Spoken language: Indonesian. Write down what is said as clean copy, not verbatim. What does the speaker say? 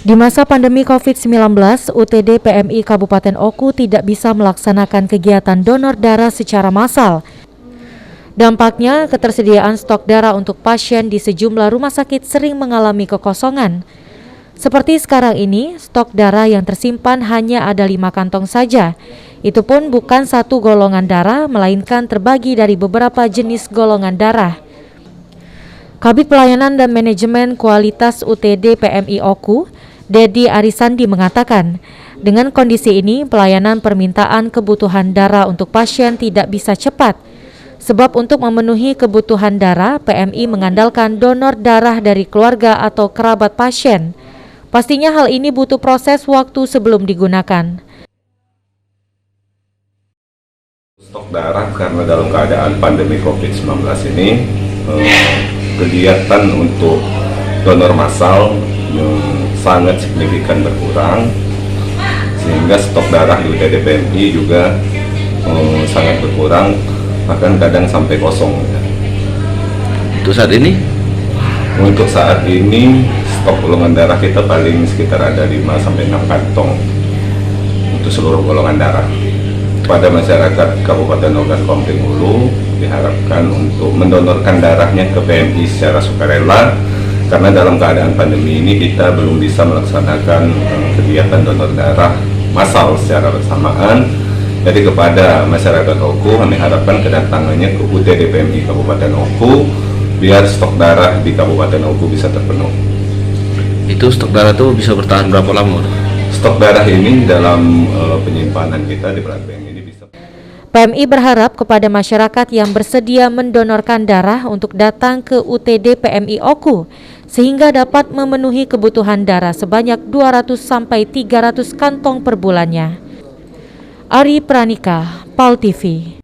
Di masa pandemi COVID-19, UTD PMI Kabupaten Oku tidak bisa melaksanakan kegiatan donor darah secara massal. Dampaknya, ketersediaan stok darah untuk pasien di sejumlah rumah sakit sering mengalami kekosongan. Seperti sekarang ini, stok darah yang tersimpan hanya ada 5 kantong saja. Itu pun bukan satu golongan darah, melainkan terbagi dari beberapa jenis golongan darah. Kabid Pelayanan dan Manajemen Kualitas UTD PMI Oku, Dedi Arisandi mengatakan, dengan kondisi ini pelayanan permintaan kebutuhan darah untuk pasien tidak bisa cepat. Sebab untuk memenuhi kebutuhan darah, PMI mengandalkan donor darah dari keluarga atau kerabat pasien. Pastinya hal ini butuh proses waktu sebelum digunakan. Stok darah karena dalam keadaan pandemi COVID-19 ini, kegiatan untuk donor massal sangat signifikan berkurang, sehingga stok darah di UTD PMI juga sangat berkurang, bahkan kadang sampai kosong. Untuk saat ini? Untuk saat ini stok golongan darah kita paling sekitar ada 5-6 kantong untuk seluruh golongan darah. Pada masyarakat Kabupaten Ogan Komering Ulu diharapkan untuk mendonorkan darahnya ke PMI secara sukarela, karena dalam keadaan pandemi ini kita belum bisa melaksanakan kegiatan donor darah massal secara bersamaan. Jadi kepada masyarakat Oku kami harapkan kedatangannya ke UTD PMI Kabupaten Oku biar stok darah di Kabupaten Oku bisa terpenuhi. Itu stok darah itu bisa bertahan berapa lama? Stok darah ini dalam penyimpanan kita di Perat PMI ini bisa. PMI berharap kepada masyarakat yang bersedia mendonorkan darah untuk datang ke UTD PMI Oku sehingga dapat memenuhi kebutuhan darah sebanyak 200-300 kantong per bulannya. Ari Pranika, PAL TV.